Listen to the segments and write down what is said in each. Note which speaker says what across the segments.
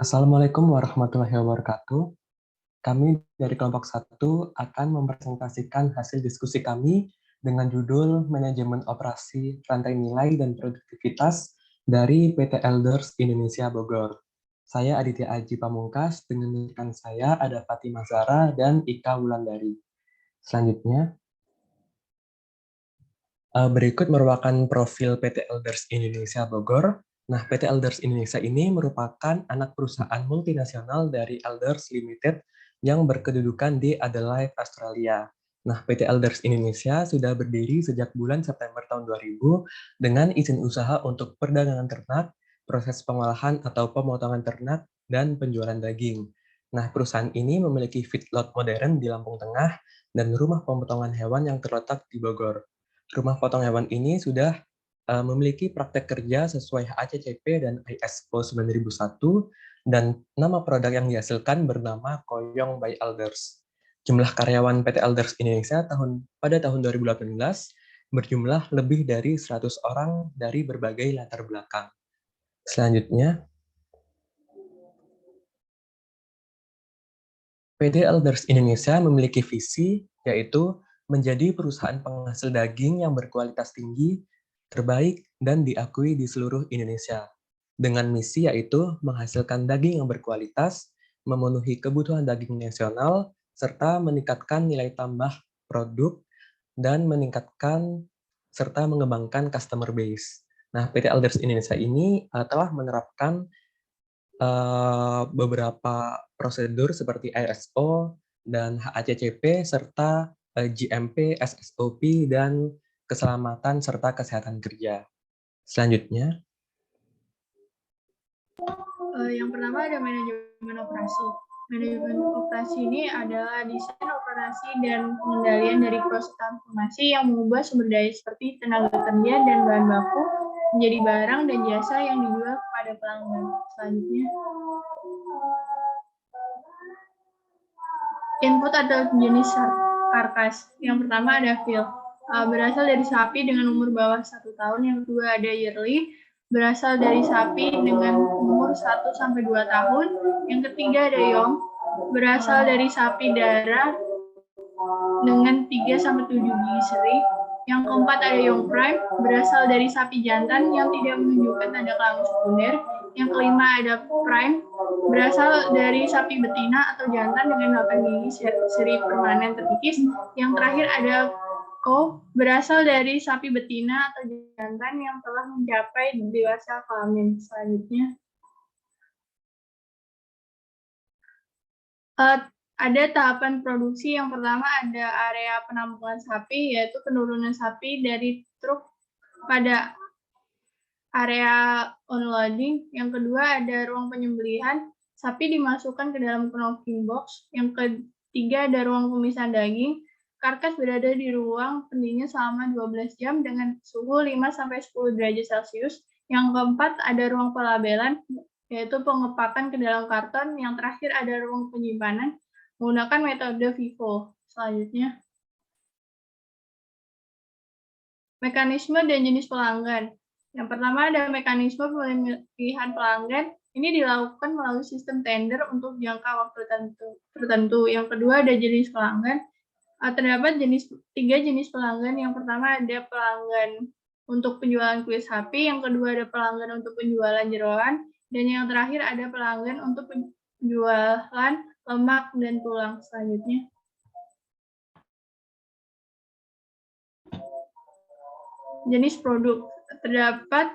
Speaker 1: Assalamualaikum warahmatullahi wabarakatuh. Kami dari kelompok satu akan mempresentasikan hasil diskusi kami dengan judul Manajemen Operasi Rantai Nilai dan Produktivitas dari PT Elders Indonesia Bogor. Saya Aditya Aji Pamungkas, dengan rekan saya ada Fatimah Zahra dan Ika Wulandari. Selanjutnya, berikut merupakan profil PT Elders Indonesia Bogor. Nah, PT Elders Indonesia ini merupakan anak perusahaan multinasional dari Elders Limited yang berkedudukan di Adelaide, Australia. Nah, PT Elders Indonesia sudah berdiri sejak bulan September tahun 2000 dengan izin usaha untuk perdagangan ternak, proses pengolahan atau pemotongan ternak, dan penjualan daging. Nah, perusahaan ini memiliki feedlot modern di Lampung Tengah dan rumah pemotongan hewan yang terletak di Bogor. Rumah potong hewan ini sudah memiliki praktek kerja sesuai HACCP dan ISO 9001, dan nama produk yang dihasilkan bernama Koyong by Elders. Jumlah karyawan PT Elders Indonesia pada tahun 2018 berjumlah lebih dari 100 orang dari berbagai latar belakang. Selanjutnya, PT Elders Indonesia memiliki visi, yaitu menjadi perusahaan penghasil daging yang berkualitas tinggi, terbaik, dan diakui di seluruh Indonesia. Dengan misi yaitu menghasilkan daging yang berkualitas, memenuhi kebutuhan daging nasional, serta meningkatkan nilai tambah produk, dan meningkatkan serta mengembangkan customer base. Nah, PT Elders Indonesia ini telah menerapkan beberapa prosedur seperti ISO dan HACCP serta GMP, SSOP, dan keselamatan serta kesehatan kerja. Selanjutnya,
Speaker 2: Yang pertama ada manajemen operasi. Manajemen operasi ini adalah desain operasi dan pengendalian dari proses transformasi yang mengubah sumber daya seperti tenaga kerja dan bahan baku menjadi barang dan jasa yang dijual kepada pelanggan. Selanjutnya, input atau jenis karkas. Yang pertama ada veal, berasal dari sapi dengan umur bawah 1 tahun. Yang kedua ada yearly, berasal dari sapi dengan umur 1-2 tahun. Yang ketiga ada yong, berasal dari sapi darah dengan 3-7 gigi seri. Yang keempat ada yong prime, berasal dari sapi jantan yang tidak menunjukkan tanda kelamin sekunder. Yang kelima ada prime, berasal dari sapi betina atau jantan dengan 8 gigi seri permanen terkikis. Yang terakhir ada cow, berasal dari sapi betina atau jantan yang telah mencapai dewasa kelamin. Selanjutnya, ada tahapan produksi. Yang pertama ada area penampungan sapi, yaitu penurunan sapi dari truk pada area unloading. Yang kedua ada ruang penyembelihan, sapi dimasukkan ke dalam knocking box. Yang ketiga ada ruang pemisahan daging, karkas berada di ruang pendingin selama 12 jam dengan suhu 5-10 derajat Celcius. Yang keempat ada ruang pelabelan, yaitu pengepakan ke dalam karton. Yang terakhir ada ruang penyimpanan menggunakan metode FIFO. Selanjutnya, mekanisme dan jenis pelanggan. Yang pertama ada mekanisme pemilihan pelanggan. Ini dilakukan melalui sistem tender untuk jangka waktu tertentu. Yang kedua ada jenis pelanggan. Terdapat 3 jenis pelanggan. Yang pertama ada pelanggan untuk penjualan kulit sapi. Yang kedua ada pelanggan untuk penjualan jeroan. Dan yang terakhir ada pelanggan untuk penjualan lemak dan tulang. Selanjutnya, jenis produk. Terdapat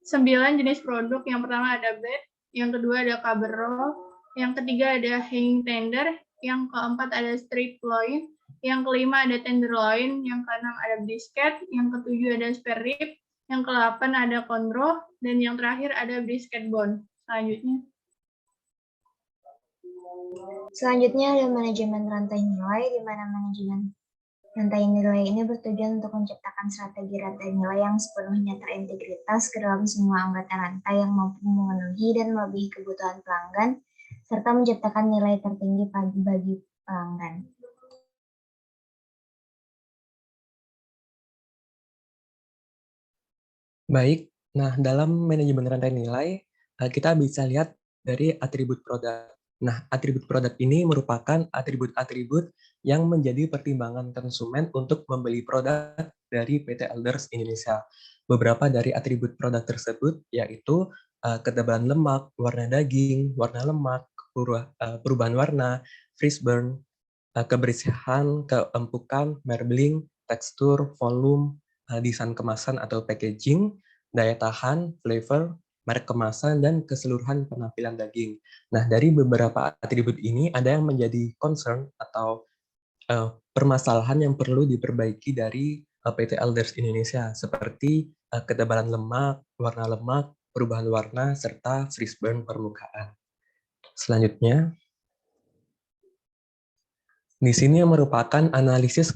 Speaker 2: 9 jenis produk. Yang pertama ada bed, yang kedua ada cover roll, yang ketiga ada hanging tender, yang keempat ada strip loin, yang kelima ada tenderloin, yang keenam ada brisket, yang ketujuh ada spare rib, yang ke-8 ada conro, dan yang terakhir ada brisket bone.
Speaker 3: Selanjutnya ada manajemen rantai nilai, di mana manajemen rantai nilai ini bertujuan untuk menciptakan strategi rantai nilai yang sepenuhnya terintegritas ke dalam semua anggota rantai yang mampu memenuhi dan melebihi kebutuhan pelanggan, serta menciptakan nilai tertinggi bagi pelanggan.
Speaker 1: baik. Nah, dalam manajemen rantai nilai, kita bisa lihat dari atribut produk. Nah, atribut produk ini merupakan atribut-atribut yang menjadi pertimbangan konsumen untuk membeli produk dari PT Elders Indonesia. Beberapa dari atribut produk tersebut yaitu ketebalan lemak, warna daging, warna lemak, perubahan warna, freeze burn, kebersihan, keempukan, marbling, tekstur, volume, desain kemasan atau packaging, daya tahan, flavor, merek kemasan, dan keseluruhan penampilan daging. Nah, dari beberapa atribut ini ada yang menjadi concern atau permasalahan yang perlu diperbaiki dari PT Elders Indonesia, seperti ketebalan lemak, perubahan warna, serta freeze burn permukaan. Selanjutnya, di sini merupakan analisis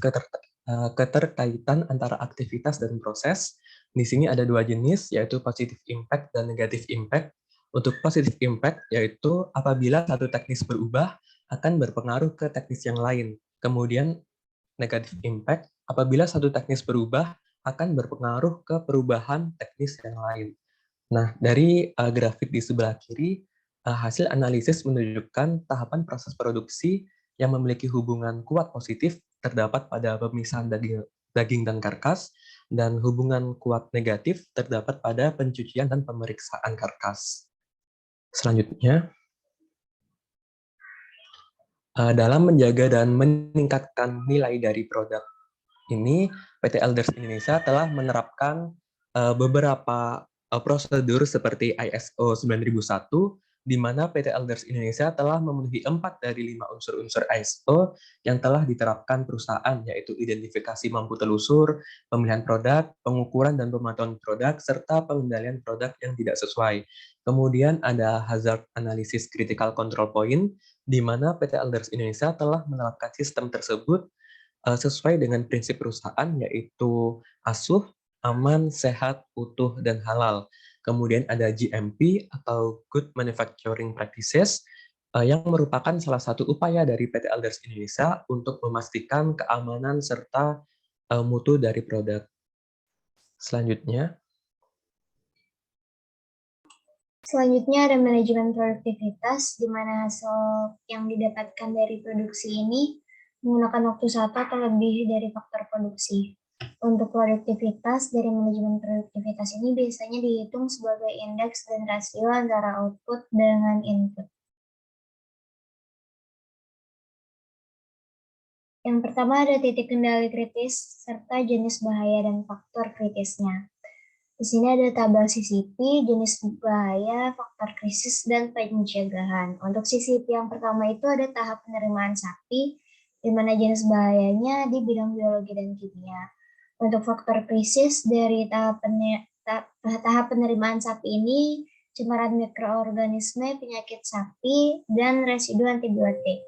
Speaker 1: keterkaitan antara aktivitas dan proses. Di sini ada dua jenis, yaitu positive impact dan negative impact. Untuk positive impact, yaitu apabila satu teknis berubah, akan berpengaruh ke teknis yang lain. Kemudian negative impact, apabila satu teknis berubah, akan berpengaruh ke perubahan teknis yang lain. Nah, dari grafik di sebelah kiri, hasil analisis menunjukkan tahapan proses produksi yang memiliki hubungan kuat positif terdapat pada pemisahan daging dan karkas, dan hubungan kuat negatif terdapat pada pencucian dan pemeriksaan karkas. Selanjutnya, dalam menjaga dan meningkatkan nilai dari produk ini, PT Elders Indonesia telah menerapkan beberapa prosedur seperti ISO 9001, di mana PT Elders Indonesia telah memenuhi 4 dari 5 unsur-unsur ISO yang telah diterapkan perusahaan, yaitu identifikasi mampu telusur, pemilihan produk, pengukuran dan pemantauan produk, serta pengendalian produk yang tidak sesuai. Kemudian ada hazard analysis critical control point, di mana PT Elders Indonesia telah menerapkan sistem tersebut sesuai dengan prinsip perusahaan, yaitu asuh, aman, sehat, utuh, dan halal. Kemudian ada GMP atau Good Manufacturing Practices, yang merupakan salah satu upaya dari PT Elders Indonesia untuk memastikan keamanan serta mutu dari produk. Selanjutnya
Speaker 3: ada manajemen produktivitas, di mana hasil yang didapatkan dari produksi ini menggunakan waktu satu atau lebih dari faktor produksi. Untuk produktivitas dari manajemen produktivitas ini biasanya dihitung sebagai indeks dan rasio antara output dengan input. Yang pertama ada titik kendali kritis serta jenis bahaya dan faktor kritisnya. Di sini ada tabel CCP, jenis bahaya, faktor krisis, dan pencegahan. Untuk CCP yang pertama itu ada tahap penerimaan sapi, di mana jenis bahayanya di bidang biologi dan kimia. Untuk faktor krisis dari tahap penerimaan sapi ini, cemaran mikroorganisme, penyakit sapi, dan residu antibiotik.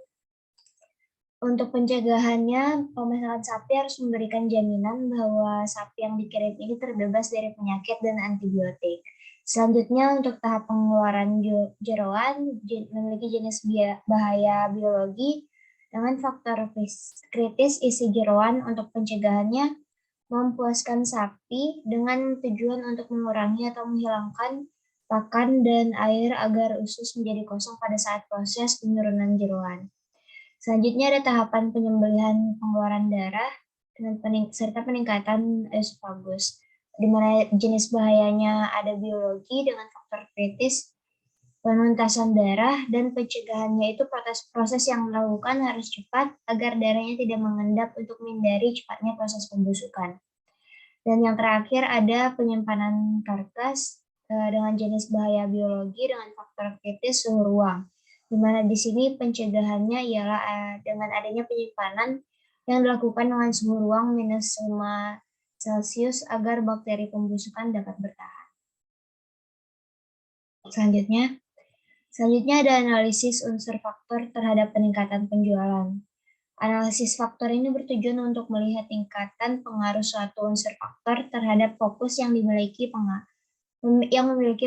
Speaker 3: Untuk pencegahannya, pemasaran sapi harus memberikan jaminan bahwa sapi yang dikirim ini terbebas dari penyakit dan antibiotik. Selanjutnya, untuk tahap pengeluaran jeroan, memiliki jenis bahaya biologi dengan faktor kritis isi jeroan. Untuk pencegahannya, memuaskan sapi dengan tujuan untuk mengurangi atau menghilangkan pakan dan air agar usus menjadi kosong pada saat proses penurunan jeroan. Selanjutnya ada tahapan penyembelihan pengeluaran darah serta peningkatan esofagus, di mana jenis bahayanya ada biologi dengan faktor kritis, penuntasan darah, dan pencegahannya itu proses yang dilakukan harus cepat agar darahnya tidak mengendap untuk menghindari cepatnya proses pembusukan. Dan yang terakhir ada penyimpanan karkas dengan jenis bahaya biologi dengan faktor kritis suhu ruang, di mana di sini pencegahannya ialah dengan adanya penyimpanan yang dilakukan dengan suhu ruang -5 Celcius agar bakteri pembusukan dapat bertahan. Selanjutnya ada analisis unsur faktor terhadap peningkatan penjualan. Analisis faktor ini bertujuan untuk melihat tingkatan pengaruh suatu unsur faktor terhadap fokus yang memiliki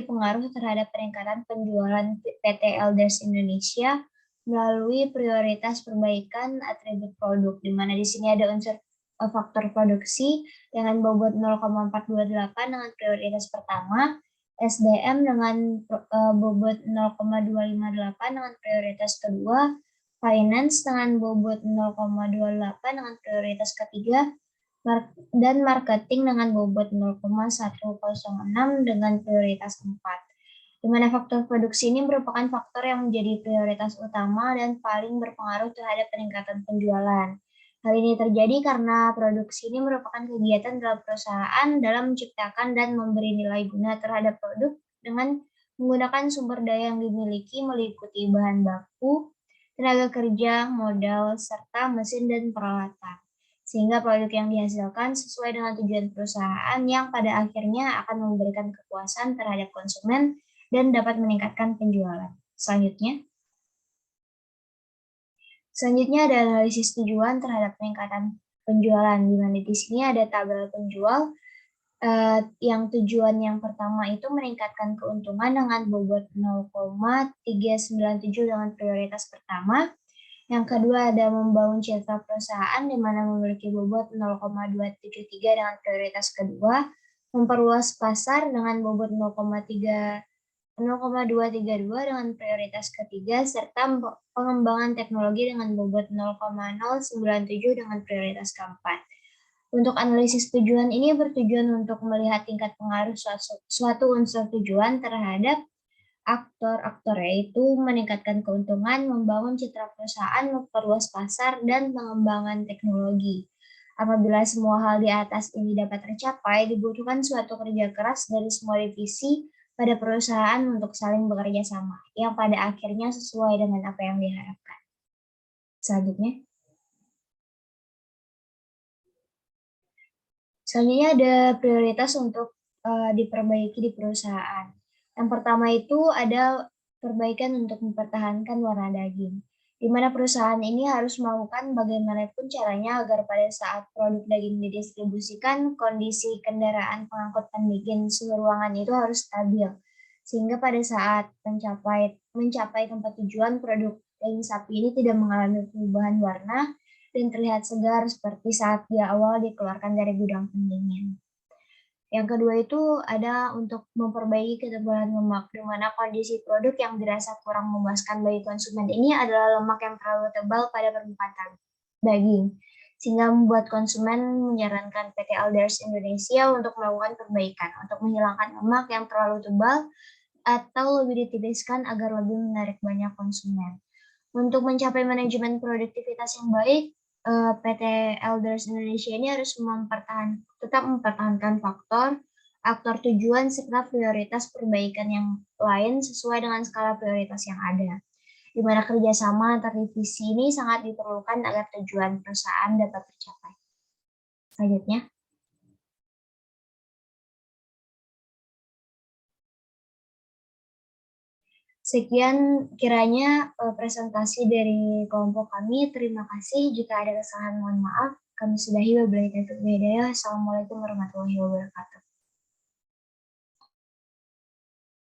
Speaker 3: pengaruh terhadap peningkatan penjualan PT Elders Indonesia melalui prioritas perbaikan atribut produk, di mana di sini ada unsur faktor produksi dengan bobot 0,428 dengan prioritas pertama, SDM dengan bobot 0,258 dengan prioritas kedua, Finance dengan bobot 0,28 dengan prioritas ketiga, dan Marketing dengan bobot 0,106 dengan prioritas 4. Di mana faktor produksi ini merupakan faktor yang menjadi prioritas utama dan paling berpengaruh terhadap peningkatan penjualan. Hal ini terjadi karena produksi ini merupakan kegiatan dalam perusahaan dalam menciptakan dan memberi nilai guna terhadap produk dengan menggunakan sumber daya yang dimiliki meliputi bahan baku, tenaga kerja, modal, serta mesin dan peralatan. Sehingga produk yang dihasilkan sesuai dengan tujuan perusahaan yang pada akhirnya akan memberikan kepuasan terhadap konsumen dan dapat meningkatkan penjualan. Selanjutnya ada analisis tujuan terhadap peningkatan penjualan, di mana di sini ada tabel penjual yang tujuan yang pertama itu meningkatkan keuntungan dengan bobot 0,397 dengan prioritas pertama. Yang kedua ada membangun citra perusahaan di mana memiliki bobot 0,273 dengan prioritas kedua, memperluas pasar dengan bobot 0,232 dengan prioritas ketiga, serta pengembangan teknologi dengan bobot 0,097 dengan prioritas keempat. Untuk analisis tujuan ini bertujuan untuk melihat tingkat pengaruh suatu unsur tujuan terhadap aktor-aktor, yaitu meningkatkan keuntungan, membangun citra perusahaan, memperluas pasar, dan pengembangan teknologi. Apabila semua hal di atas ini dapat tercapai, dibutuhkan suatu kerja keras dari semua divisi pada perusahaan untuk saling bekerja sama, yang pada akhirnya sesuai dengan apa yang diharapkan. Selanjutnya ada prioritas untuk diperbaiki di perusahaan. Yang pertama itu ada perbaikan untuk mempertahankan warna daging, di mana perusahaan ini harus melakukan bagaimanapun caranya agar pada saat produk daging didistribusikan, kondisi kendaraan pengangkut pendingin suhu ruangan itu harus stabil, sehingga pada saat mencapai tempat tujuan, produk daging sapi ini tidak mengalami perubahan warna dan terlihat segar seperti saat dia awal dikeluarkan dari gudang pendingin. Yang kedua itu ada untuk memperbaiki ketebalan lemak, di mana kondisi produk yang dirasa kurang memuaskan bagi konsumen ini adalah lemak yang terlalu tebal pada permukaan daging, sehingga membuat konsumen menyarankan PT Alders Indonesia untuk melakukan perbaikan, untuk menghilangkan lemak yang terlalu tebal atau lebih ditipiskan agar lebih menarik banyak konsumen. Untuk mencapai manajemen produktivitas yang baik, PT Elders Indonesia ini harus tetap mempertahankan aktor tujuan serta prioritas perbaikan yang lain sesuai dengan skala prioritas yang ada, di mana kerjasama antar divisi ini sangat diperlukan agar tujuan perusahaan dapat tercapai. Selanjutnya, sekian kiranya presentasi dari kelompok kami. Terima kasih. Jika ada kesalahan mohon maaf. Kami sudahi. Wabillahi taufiq wal hidayah. Assalamualaikum warahmatullahi wabarakatuh.